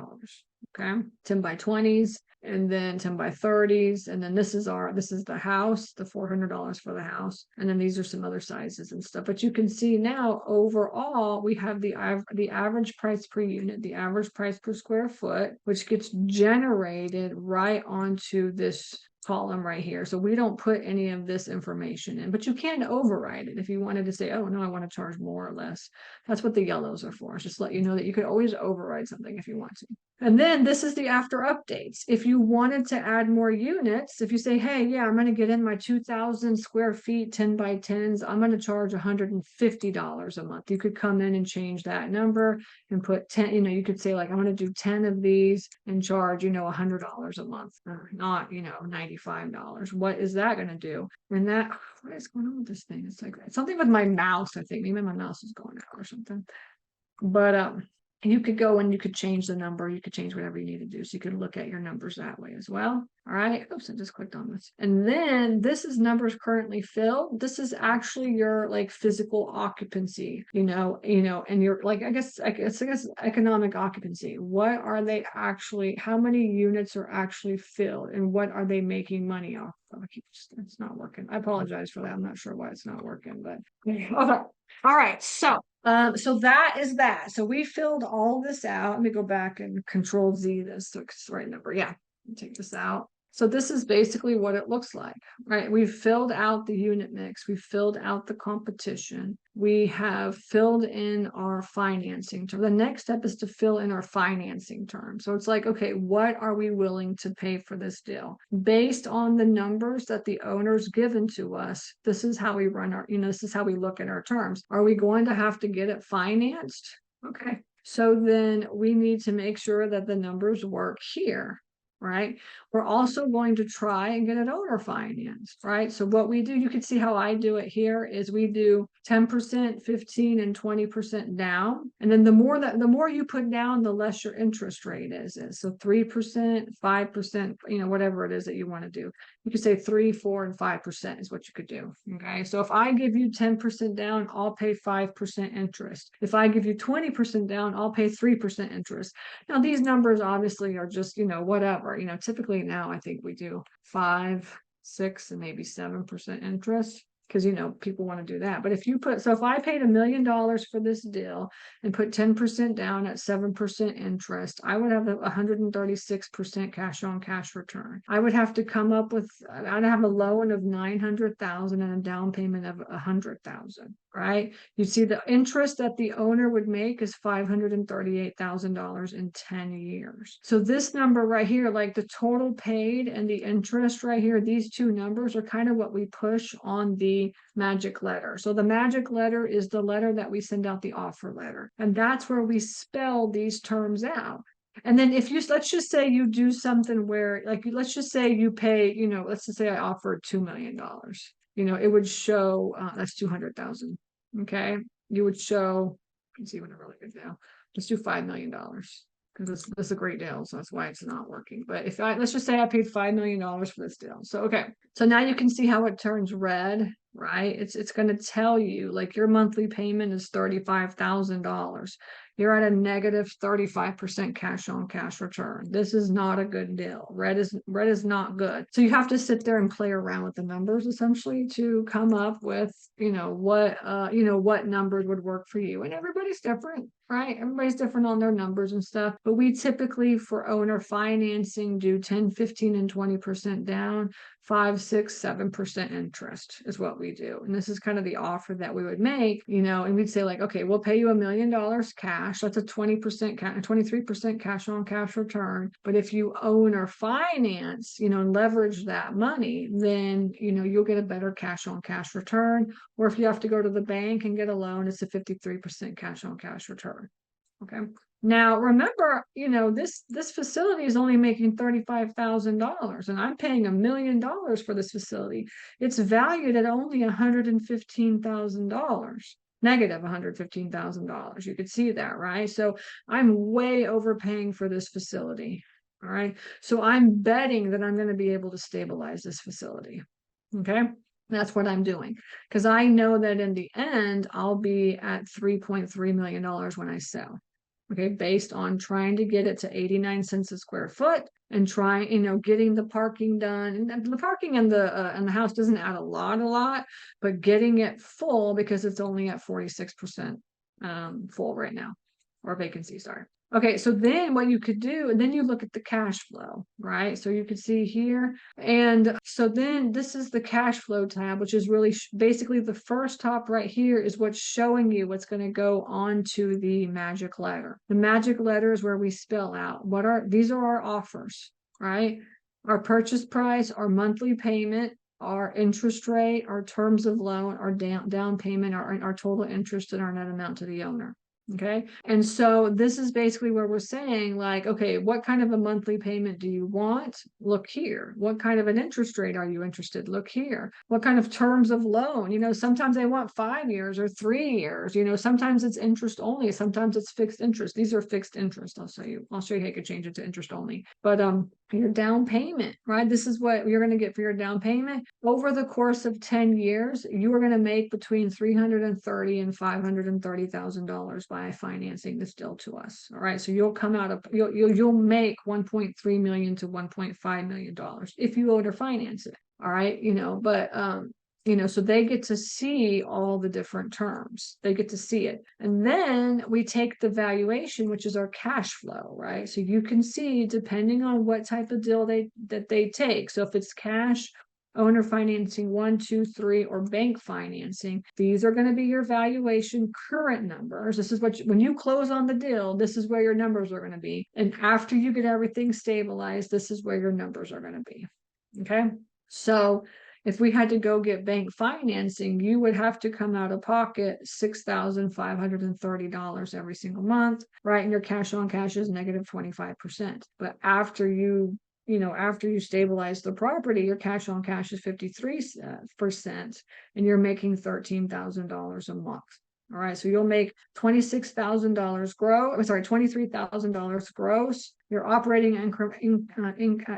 Okay, 10 by 20s and then 10 by 30s. And then this is the house, the $400 for the house. And then these are some other sizes and stuff. But you can see now overall, we have the average price per unit, the average price per square foot, which gets generated right onto this column right here. So we don't put any of this information in, but you can override it if you wanted to say, oh no, I want to charge more or less. That's what the yellows are for. It's just let you know that you could always override something if you want to. And then this is the after updates. If you wanted to add more units, if you say, hey, yeah, I'm going to get in my 2,000 square feet, 10 by 10s, I'm going to charge $150 a month. You could come in and change that number and put 10, you could say like, I'm going to do 10 of these and charge, $100 a month, not, $95. What is that going to do? And what is going on with this thing? It's like something with my mouse, I think. Maybe my mouse is going out or something. But you could go and you could change the number. You could change whatever you need to do. So you could look at your numbers that way as well. All right. Oops, I just clicked on this. And then this is numbers currently filled. This is actually your like physical occupancy, and your like, I guess economic occupancy. What are they actually, how many units are actually filled and what are they making money off of? It's not working. I apologize for that. I'm not sure why it's not working, but okay. All right. So that is that. So we filled all this out. Let me go back and Control Z this so it's the right number. Yeah, take this out. So this is basically what it looks like, right? We've filled out the unit mix. We've filled out the competition. We have filled in our financing term. The next step is to fill in our financing term. So it's like, okay, what are we willing to pay for this deal? Based on the numbers that the owner's given to us, this is how we run our, this is how we look at our terms. Are we going to have to get it financed? Okay. So then we need to make sure that the numbers work here. Right. We're also going to try and get it owner financed. Right. So what we do, you can see how I do it here is we do 10%, 15, and 20% down. And then the more you put down, the less your interest rate is. So 3%, 5%, whatever it is that you want to do. You could say 3, 4, and 5% is what you could do. Okay. So if I give you 10% down, I'll pay 5% interest. If I give you 20% down, I'll pay 3% interest. Now, these numbers obviously are just, whatever, typically now I think we do 5, 6, and maybe 7% interest. Because people want to do that. But if I paid $1 million for this deal and put 10% down at 7% interest, I would have a 136% cash on cash return. I'd have a loan of $900,000 and a down payment of $100,000. Right? You see the interest that the owner would make is $538,000 in 10 years. So this number right here, like the total paid and the interest right here, these two numbers are kind of what we push on the magic letter. So the magic letter is the letter that we send out the offer letter. And that's where we spell these terms out. And then let's just say you do something where, like, let's just say you pay, let's just say I offered $2 million. It would show, that's 200,000. Okay. You would show, let's see what a really good deal. Let's do $5 million because this is a great deal. So that's why it's not working. But let's just say I paid $5 million for this deal. So, okay. So now you can see how it turns red, right? It's going to tell you like your monthly payment is $35,000. You're at a negative 35% cash on cash return. This is not a good deal. Red is not good. So you have to sit there and play around with the numbers essentially to come up with, what numbers would work for you. And everybody's different. right? Everybody's different on their numbers and stuff, but we typically for owner financing do 10, 15, and 20% down, 5, 6, 7% interest is what we do. And this is kind of the offer that we would make, and we'd say like, okay, we'll pay you $1 million cash. That's a 20% 23% cash on cash return. But if you own or finance, and leverage that money, then, you'll get a better cash on cash return. Or if you have to go to the bank and get a loan, it's a 53% cash on cash return. Okay. Now remember, this facility is only making $35,000 and I'm paying $1 million for this facility. It's valued at only $115,000, negative $115,000. You could see that, right? So I'm way overpaying for this facility. All right. So I'm betting that I'm going to be able to stabilize this facility. Okay. That's what I'm doing because I know that in the end, I'll be at $3.3 million when I sell. Okay, based on trying to get it to 89 cents a square foot and getting the parking done. And the parking in the house doesn't add a lot, but getting it full because it's only at 46% full right now, or vacancy, sorry. Okay, so then what you could do, and then you look at the cash flow, right? So you could see here. And so then this is the cash flow tab, which is really basically the first top right here is what's showing you what's going to go on to the magic letter. The magic letter is where we spell out these are our offers, right? Our purchase price, our monthly payment, our interest rate, our terms of loan, our down payment, our total interest, and our net amount to the owner. Okay. And so this is basically where we're saying like, okay, what kind of a monthly payment do you want? Look here. What kind of an interest rate are you interested? Look here. What kind of terms of loan? Sometimes they want 5 years or 3 years, sometimes it's interest only. Sometimes it's fixed interest. These are fixed interest. I'll show you how you could change it to interest only. But, your down payment, right? This is what you're going to get for your down payment. Over the course of 10 years, you are going to make between $330,000 and $530,000 by financing this deal to us. All right. So you'll come out of, you'll make $1.3 million to $1.5 million if you owner finance it. All right. So they get to see all the different terms. They get to see it. And then we take the valuation, which is our cash flow, right? So you can see depending on what type of deal that they take. So if it's cash, owner financing 1, 2, 3, or bank financing, these are going to be your valuation current numbers. This is when you close on the deal, this is where your numbers are going to be. And after you get everything stabilized, this is where your numbers are going to be. Okay. So if we had to go get bank financing, you would have to come out of pocket $6,530 every single month, right? And your cash on cash is negative 25%. But after you stabilize the property, your cash on cash is 53%, and you're making $13,000 a month. All right, so you'll make $23,000 gross. Your operating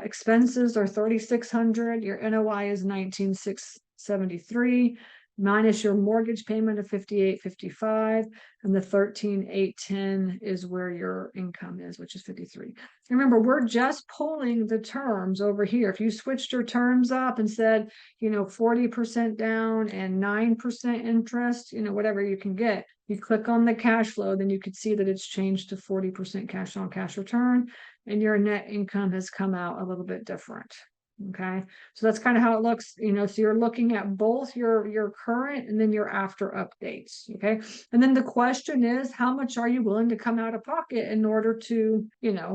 expenses are $3,600. Your NOI is $19,673, minus your mortgage payment of $58.55, and the $13,810 is where your income is, which is $53. Remember, we're just pulling the terms over here. If you switched your terms up and said, 40% down and 9% interest, whatever you can get, you click on the cash flow, then you could see that it's changed to 40% cash on cash return, and your net income has come out a little bit different. Okay, so that's kind of how it looks, so you're looking at both your current and then your after updates. Okay, and then the question is, how much are you willing to come out of pocket in order to,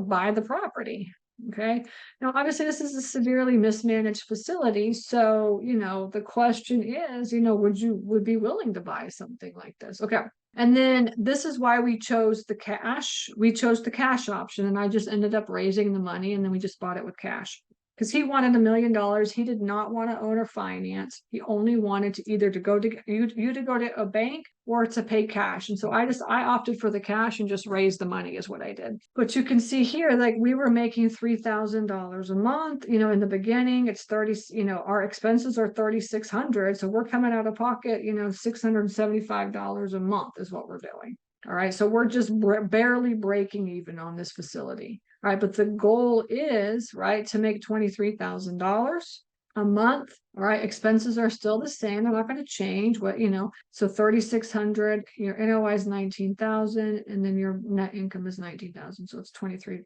buy the property? Okay, now obviously this is a severely mismanaged facility, so the question is, would you be willing to buy something like this? Okay. And then this is why we chose the cash. We chose the cash option, and I just ended up raising the money, and then we just bought it with cash. Because he wanted $1 million. He did not want to own or finance. He only wanted to either to go to you to go to a bank or to pay cash. And so I opted for the cash and just raised the money is what I did. But you can see here, like we were making $3,000 a month, in the beginning, it's 30, our expenses are $3,600. So we're coming out of pocket, $675 a month is what we're doing. All right. So we're just barely breaking even on this facility. Right. But the goal is, right, to make $23,000 a month, all right, expenses are still the same. They're not going to change what, so 3,600, your NOI is 19,000, and then your net income is 19,000. So it's 23%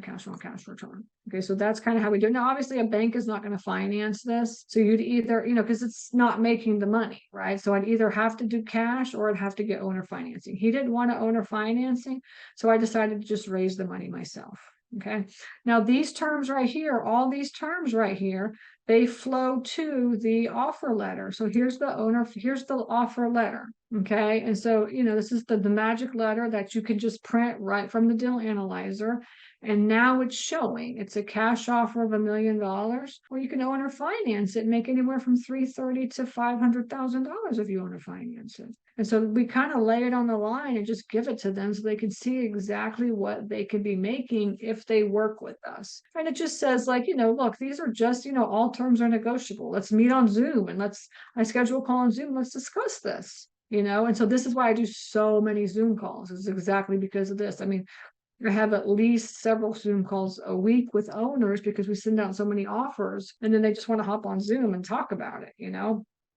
cash on cash return. Okay, so that's kind of how we do it. Now, obviously, a bank is not going to finance this. So you'd either, because it's not making the money, right? So I'd either have to do cash or I'd have to get owner financing. He didn't want to owner financing, so I decided to just raise the money myself. Okay, now these terms right here, all these terms right here, they flow to the offer letter. So here's the offer letter. Okay, and so this is the magic letter that you can just print right from the deal analyzer. And now it's showing it's a cash offer of $1 million, or you can owner finance it and make anywhere from $330,000 to $500,000 if you owner finance it. And so we kind of lay it on the line and just give it to them so they can see exactly what they could be making if they work with us. And it just says like, look, these are just, all terms are negotiable. Let's meet on Zoom and I schedule a call on Zoom. Let's discuss this, and so this is why I do so many Zoom calls. It's exactly because of this. I mean, I have at least several Zoom calls a week with owners because we send out so many offers and then they just want to hop on Zoom and talk about it,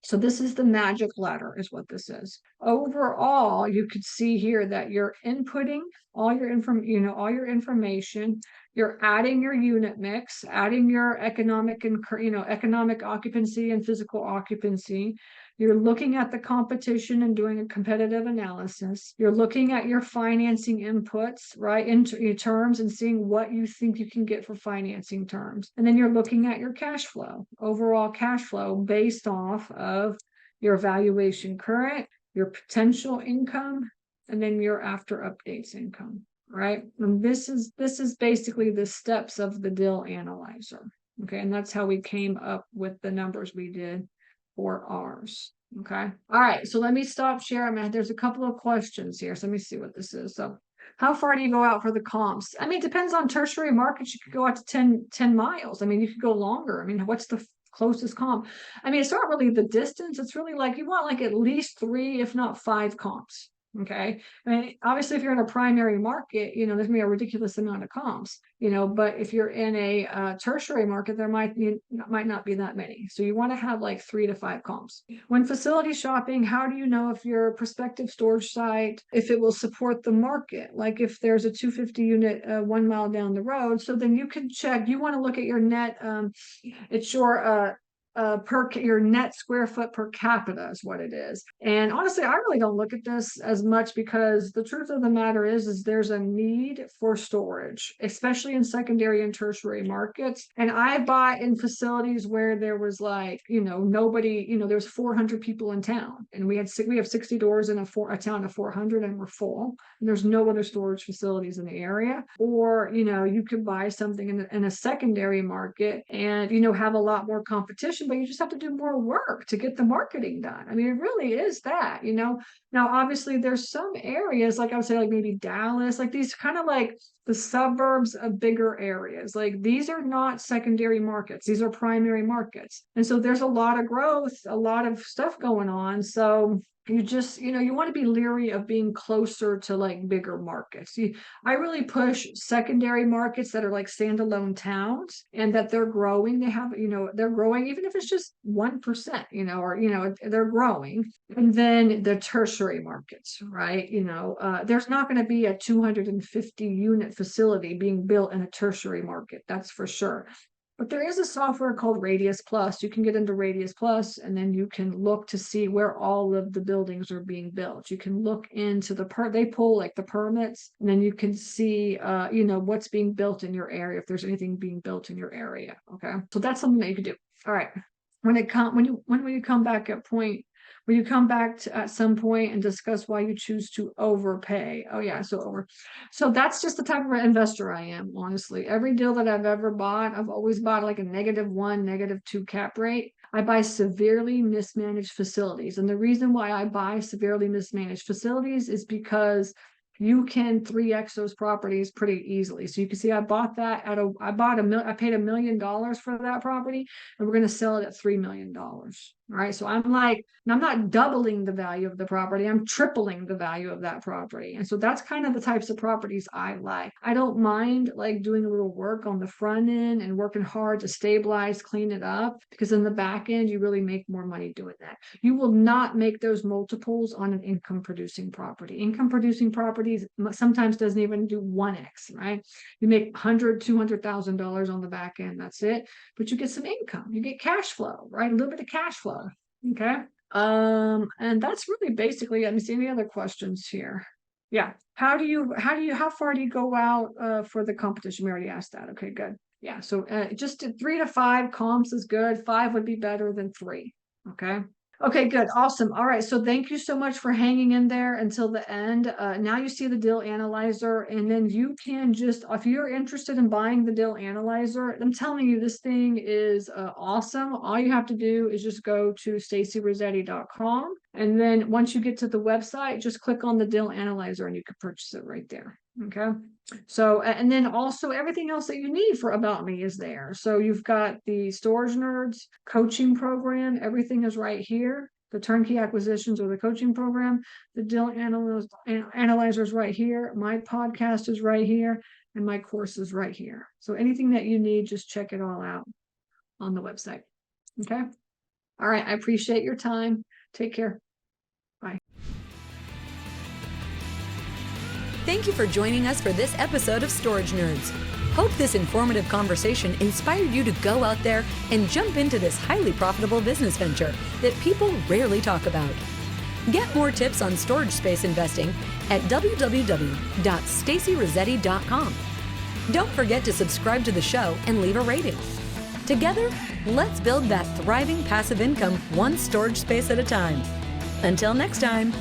So this is the magic letter is what this is. Overall, you could see here that you're inputting all your information, you're adding your unit mix, adding your economic and economic occupancy and physical occupancy. You're looking at the competition and doing a competitive analysis. You're looking at your financing inputs, right, in terms and seeing what you think you can get for financing terms. And then you're looking at your cash flow, overall cash flow based off of your valuation current, your potential income, and then your after updates income, right? And this is basically the steps of the deal analyzer. Okay, and that's how we came up with the numbers we did for ours. Okay. All right. So let me stop sharing. There's a couple of questions here. So let me see what this is. So how far do you go out for the comps? I mean, it depends on tertiary markets. You could go out to 10 miles. I mean, you could go longer. I mean, what's the closest comp? I mean, it's not really the distance. It's really like you want like at least 3, if not 5 comps. Okay. I mean, obviously, if you're in a primary market, there's gonna be a ridiculous amount of comps, but if you're in a tertiary market, there might not be that many. So you want to have like 3 to 5 comps. When facility shopping, how do you know if your prospective storage site, if it will support the market? Like if there's a 250 unit 1 mile down the road, so then you can check, you want to look at your net, it's your your net square foot per capita is what it is. And honestly, I really don't look at this as much because the truth of the matter is there's a need for storage, especially in secondary and tertiary markets. And I bought in facilities where there was like, nobody, there's 400 people in town, and we have 60 doors in a town of 400, and we're full. And there's no other storage facilities in the area. Or, you could buy something in a secondary market and, have a lot more competition, but you just have to do more work to get the marketing done. I mean, it really is that, Now, obviously, there's some areas, like I would say, like maybe Dallas, like these kind of like the suburbs of bigger areas. Like these are not secondary markets. These are primary markets. And so there's a lot of growth, a lot of stuff going on. So you just, you want to be leery of being closer to like bigger markets. I really push secondary markets that are like standalone towns and that they're growing. They have, they're growing, even if it's just 1%, or, they're growing. And then the tertiary markets, right? There's not going to be a 250 unit facility being built in a tertiary market. That's for sure. But there is a software called Radius Plus. You can get into Radius Plus, and then you can look to see where all of the buildings are being built. You can look into they pull like the permits, and then you can see, what's being built in your area, if there's anything being built in your area. Okay, so that's something that you can do. All right, when you come back at point. Will you come back at some point and discuss why you choose to overpay? Oh yeah, so that's just the type of investor I am, honestly. Every deal that I've ever bought, I've always bought like a -1, -2 cap rate. I buy severely mismanaged facilities. And the reason why I buy severely mismanaged facilities is because you can 3x those properties pretty easily. So you can see I bought that I paid $1 million for that property, and we're going to sell it at $3 million. All right. So I'm like, I'm not doubling the value of the property, I'm tripling the value of that property. And so that's kind of the types of properties I like. I don't mind like doing a little work on the front end and working hard to stabilize, clean it up, because in the back end, you really make more money doing that. You will not make those multiples on an income producing property. Income producing properties sometimes doesn't even do 1x, right? You make $100,000, $200,000 on the back end. That's it. But you get some income, you get cash flow, right? A little bit of cash flow. Okay. And that's really basically, let me see any other questions here. Yeah. How far do you go out for the competition? We already asked that. Okay, good. Yeah. So just 3 to 5 comps is good. 5 would be better than 3. Okay. Okay, good. Awesome. All right. So thank you so much for hanging in there until the end. Now you see the deal analyzer, and then you can just, if you're interested in buying the deal analyzer, I'm telling you, this thing is awesome. All you have to do is just go to stacyrossetti.com. And then once you get to the website, just click on the deal analyzer and you can purchase it right there. Okay. So, and then also everything else that you need for About Me is there. So you've got the Storage Nerds coaching program. Everything is right here. The turnkey acquisitions or the coaching program, the deal analyzer is right here. My podcast is right here, and my course is right here. So anything that you need, just check it all out on the website. Okay. All right. I appreciate your time. Take care. Bye. Thank you for joining us for this episode of Storage Nerds. Hope this informative conversation inspired you to go out there and jump into this highly profitable business venture that people rarely talk about. Get more tips on storage space investing at www.stacyrossetti.com. Don't forget to subscribe to the show and leave a rating. Together, let's build that thriving passive income one storage space at a time. Until next time.